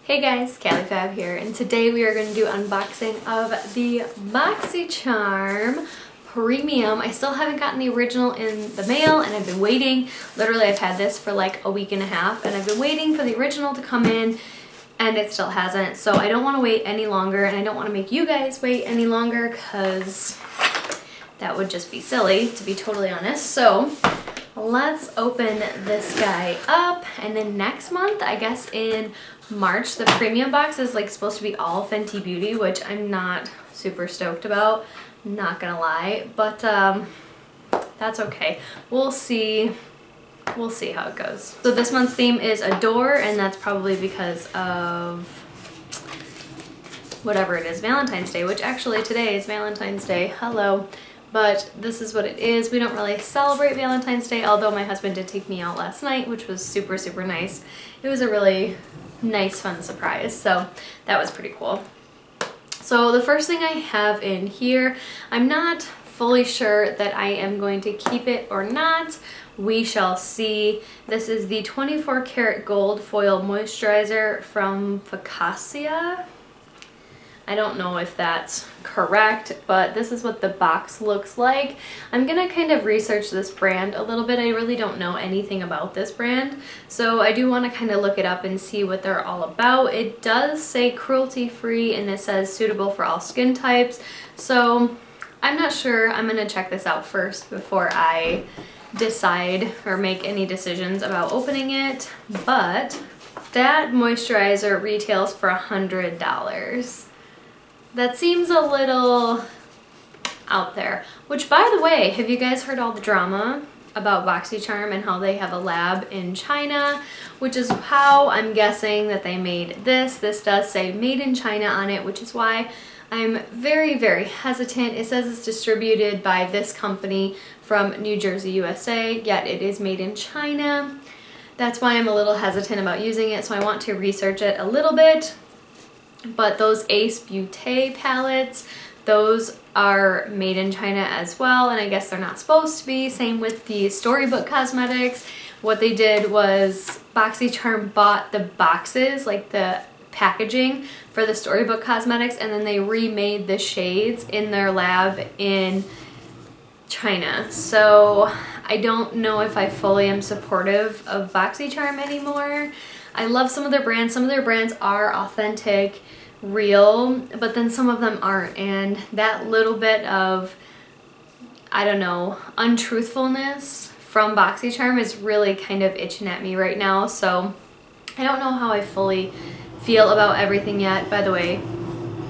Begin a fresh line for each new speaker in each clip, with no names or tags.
Hey guys, Ciate Fab here, and today we are going to do unboxing of the Boxycharm Premium. I still haven't gotten the original in the mail, and I've been waiting. Literally, I've had this for like a week and a half, and I've been waiting for the original to come in, and it still hasn't. So I don't want to wait any longer, and I don't want to make you guys wait any longer, because that would just be silly, to be totally honest. So let's open this guy up, and then next month, I guess in March, the premium box is like supposed to be all Fenty Beauty, which I'm not super stoked about, not gonna lie, but that's okay. We'll see how it goes. So this month's theme is Adore, and that's probably because of whatever it is, Valentine's Day, which actually today is Valentine's Day. Hello. But this is what it is. We don't really celebrate Valentine's Day, although my husband did take me out last night, which was super, super nice. It was a really nice, fun surprise, so that was pretty cool. So the first thing I have in here, I'm not fully sure that I am going to keep it or not. We shall see. This is the 24 karat gold foil moisturizer from Boxycharm. I don't know if that's correct, but this is what the box looks like. I'm gonna kind of research this brand a little bit. I really don't know anything about this brand, so I do want to kind of look it up and see what they're all about. It does say cruelty-free, and it says suitable for all skin types, so I'm not sure. I'm gonna check this out first before I decide or make any decisions about opening it, but that moisturizer retails for $100. That seems a little out there. Which, by the way, have you guys heard all the drama about Boxycharm and how they have a lab in China, which is how I'm guessing that they made this. This does say made in China on it, which is why I'm very, very hesitant. It says it's distributed by this company from New Jersey, USA, yet it is made in China. That's why I'm a little hesitant about using it, so I want to research it a little bit. But those Ace Beauté palettes, those are made in China as well, and I guess they're not supposed to be. Same with the Storybook Cosmetics. What they did was Boxycharm bought the boxes, like the packaging for the Storybook Cosmetics, and then they remade the shades in their lab in China. So I don't know if I fully am supportive of Boxycharm anymore. I love some of their brands. Some of their brands are authentic, real, but then some of them aren't. And that little bit of, I don't know, untruthfulness from Boxycharm is really kind of itching at me right now. So I don't know how I fully feel about everything yet. By the way,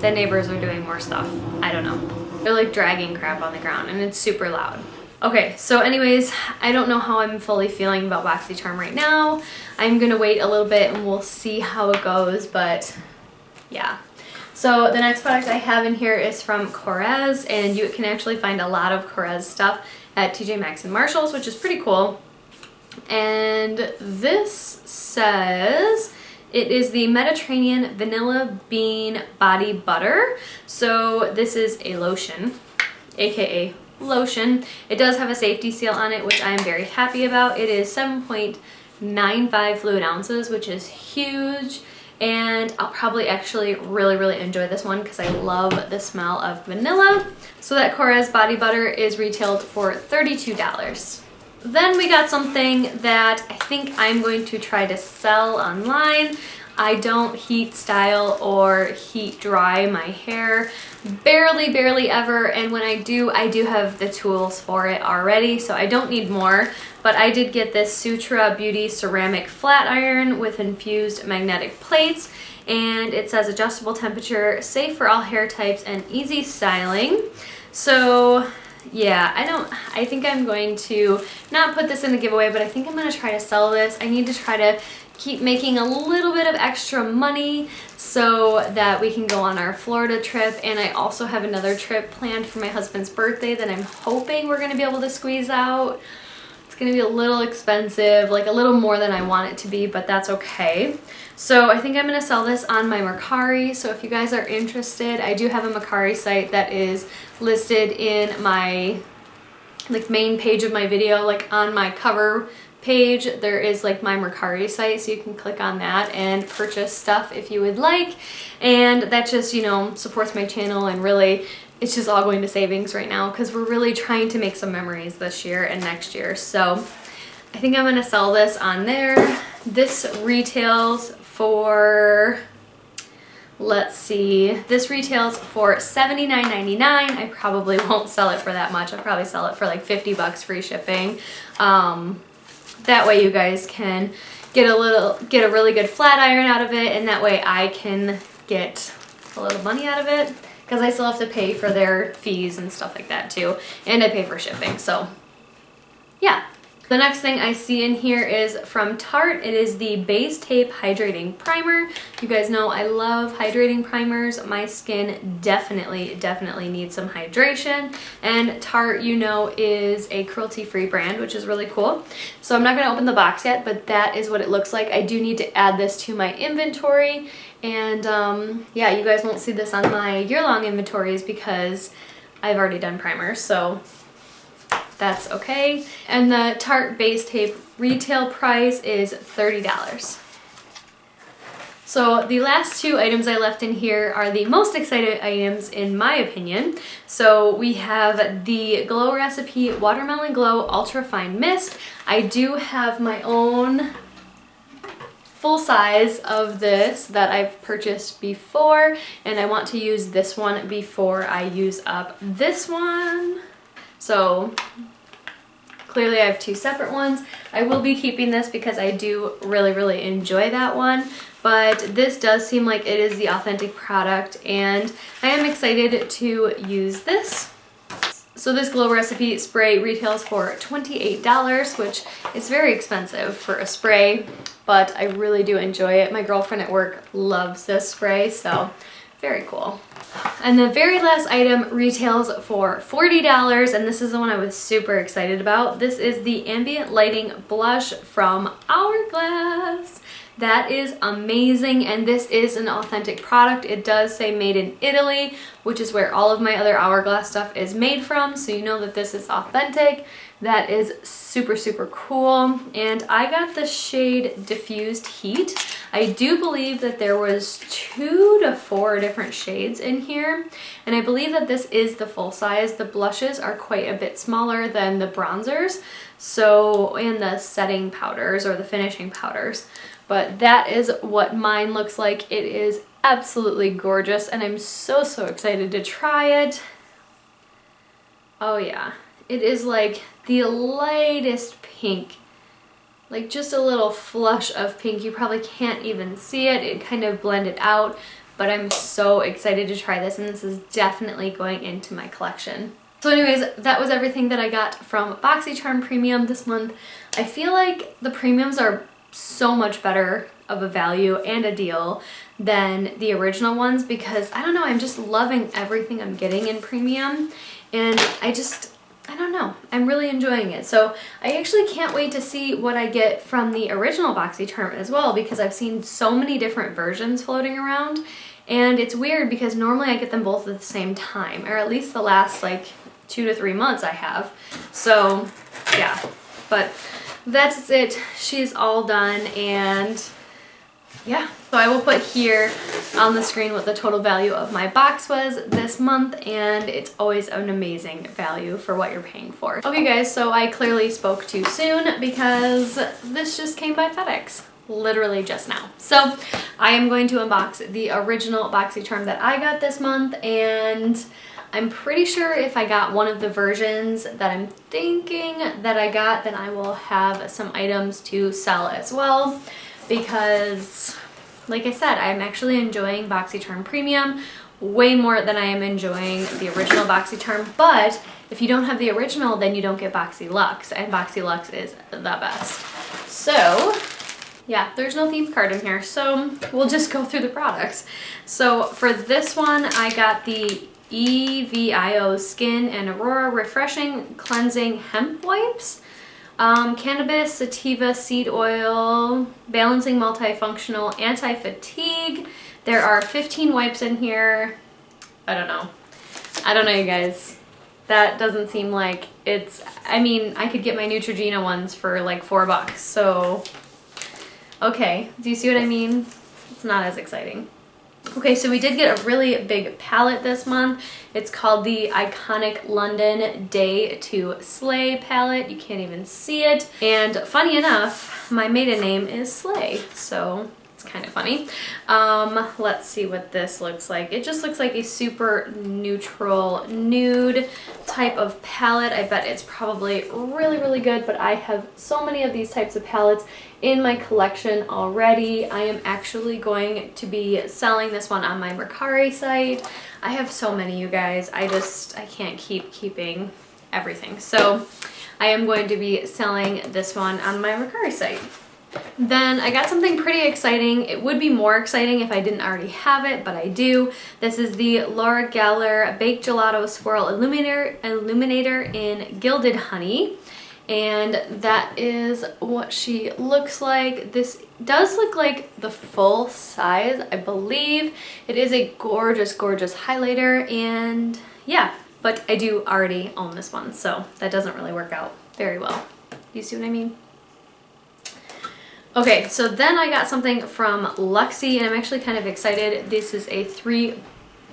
the neighbors are doing more stuff. I don't know. They're like dragging crap on the ground, and it's super loud. Okay, so anyways, I don't know how I'm fully feeling about Boxycharm right now. I'm gonna wait a little bit and we'll see how it goes, but yeah. So the next product I have in here is from Korres, and you can actually find a lot of Korres stuff at TJ Maxx and Marshalls, which is pretty cool. And this says it is the Mediterranean Vanilla Bean Body Butter. So this is a lotion, aka lotion. It does have a safety seal on it, which I am very happy about. It is 7.95 fluid ounces, which is huge, and I'll probably actually really enjoy this one because I love the smell of vanilla. So that Korres body butter is retailed for $32. Then we got something that I think I'm going to try to sell online. I don't heat style or heat dry my hair, barely ever, and when I do have the tools for it already, so I don't need more. But I did get this Sutra Beauty ceramic flat iron with infused magnetic plates, and it says adjustable temperature, safe for all hair types, and easy styling. So yeah, I think I'm going to not put this in the giveaway, but I think I'm going to try to sell this. I need to try to keep making a little bit of extra money so that we can go on our Florida trip, and I also have another trip planned for my husband's birthday that I'm hoping we're going to be able to squeeze out. It's going to be a little expensive, like a little more than I want it to be, but that's okay. So I think I'm going to sell this on my Mercari, so if you guys are interested, I do have a Mercari site that is listed in my like main page of my video, like on my cover page, there is like my Mercari site, so you can click on that and purchase stuff if you would like. And that just, you know, supports my channel, and really it's just all going to savings right now because we're really trying to make some memories this year and next year. So I think I'm gonna sell this on there. This retails for, let's see, this retails for $79.99. I probably won't sell it for that much. I'll probably sell it for like 50 bucks free shipping. That way you guys can get a really good flat iron out of it, and that way I can get a little money out of it because I still have to pay for their fees and stuff like that too, and I pay for shipping. So yeah. The next thing I see in here is from Tarte. It is the Base Tape Hydrating Primer. You guys know I love hydrating primers. My skin definitely needs some hydration. And Tarte, you know, is a cruelty-free brand, which is really cool. So I'm not gonna open the box yet, but that is what it looks like. I do need to add this to my inventory. And yeah, you guys won't see this on my year-long inventories because I've already done primers. So that's okay. And the Tarte Base Tape retail price is $30. So the last two items I left in here are the most excited items in my opinion. So we have the Glow Recipe Watermelon Glow Ultra Fine Mist. I do have my own full size of this that I've purchased before, and I want to use this one before I use up this one. So clearly I have two separate ones. I will be keeping this because I do really enjoy that one, but this does seem like it is the authentic product, and I am excited to use this. So this Glow Recipe spray retails for $28, which is very expensive for a spray, but I really do enjoy it. My girlfriend at work loves this spray, so very cool. And the very last item retails for $40, and this is the one I was super excited about. This is the Ambient Lighting Blush from Hourglass. That is amazing, and this is an authentic product. It does say made in Italy, which is where all of my other Hourglass stuff is made from, so you know that this is authentic. That is super cool. And I got the shade Diffused Heat. I do believe that there was 2 to 4 different shades in here, and I believe that this is the full size. The blushes are quite a bit smaller than the bronzers, so, and the setting powders or the finishing powders. But that is what mine looks like. It is absolutely gorgeous, and I'm so excited to try it. Oh yeah, it is like the lightest pink, like just a little flush of pink. You probably can't even see it. It kind of blended out, but I'm so excited to try this, and this is definitely going into my collection. So anyways, that was everything that I got from Boxycharm Premium this month. I feel like the premiums are so much better of a value and a deal than the original ones because, I don't know, I'm just loving everything I'm getting in premium, and I don't know, I'm really enjoying it. So I actually can't wait to see what I get from the original Boxycharm as well, because I've seen so many different versions floating around, and it's weird because normally I get them both at the same time, or at least the last like 2 to 3 months I have. So yeah, but that's it. She's all done, and yeah. So I will put here on the screen what the total value of my box was this month, and it's always an amazing value for what you're paying for. Okay guys, so I clearly spoke too soon because this just came by FedEx literally just now. So I am going to unbox the original Boxycharm that I got this month, and I'm pretty sure if I got one of the versions that I'm thinking that I got, then I will have some items to sell as well, because like I said, I'm actually enjoying Boxycharm Premium way more than I am enjoying the original Boxycharm. But if you don't have the original, then you don't get Boxy Luxe, and Boxy Luxe is the best. So yeah, there's no theme card in here, so we'll just go through the products. So for this one, I got the EVIO Skin and Aurora Refreshing Cleansing Hemp Wipes. Cannabis, sativa, seed oil, balancing multifunctional, anti-fatigue. There are 15 wipes in here. I don't know you guys. That doesn't seem like it's, I mean, I could get my Neutrogena ones for like $4, so okay, do you see what I mean? It's not as exciting. Okay, so we did get a really big palette this month. It's called the Iconic London Day to Slay palette. You can't even see it. And funny enough, my maiden name is Slay, so it's kind of funny. Let's see what this looks like. It just looks like a super neutral nude type of palette. I bet it's probably really, really good, but I have so many of these types of palettes in my collection already. I am actually going to be selling this one on my Mercari site. I have so many, you guys. I can't keep keeping everything. So I am going to be selling this one on my Mercari site. Then I got something pretty exciting. It would be more exciting if I didn't already have it, but I do. This is the Laura Geller Baked Gelato Swirl Illuminator in Gilded Honey. And that is what she looks like. This does look like the full size, I believe. It is a gorgeous, gorgeous highlighter, and yeah, but I do already own this one, so that doesn't really work out very well. Do you see what I mean? Okay, so then I got something from Luxie, and I'm actually kind of excited. This is a 3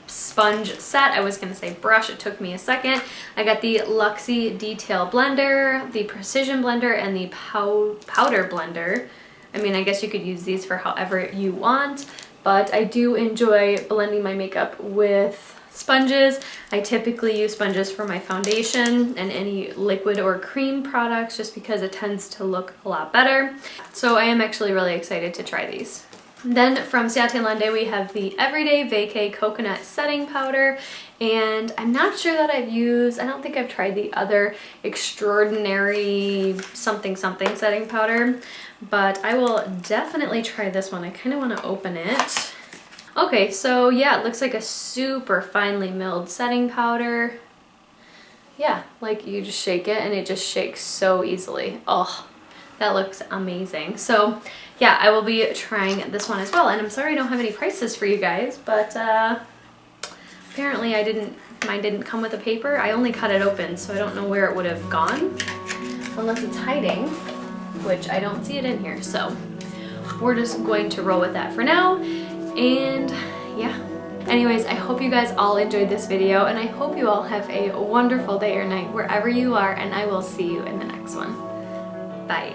sponge set. I was gonna say brush, it took me a second. I got the Luxie Detail Blender, the Precision Blender, and the Powder Blender. I mean, I guess you could use these for however you want, but I do enjoy blending my makeup with sponges. I typically use sponges for my foundation and any liquid or cream products just because it tends to look a lot better. So I am actually really excited to try these. Then from Ciate London, we have the Everyday Vacay Coconut Setting Powder, and I'm not sure that I don't think I've tried the other Extraordinary something something setting powder, but I will definitely try this one. I kind of want to open it. Okay, so yeah, it looks like a super finely milled setting powder. Yeah, like you just shake it and it just shakes so easily. Oh, that looks amazing. So yeah, I will be trying this one as well. And I'm sorry I don't have any prices for you guys, but apparently mine didn't come with a paper. I only cut it open, so I don't know where it would have gone, unless it's hiding, which I don't see it in here. So we're just going to roll with that for now. And yeah, anyways, I hope you guys all enjoyed this video, and I hope you all have a wonderful day or night wherever you are, and I will see you in the next one. Bye.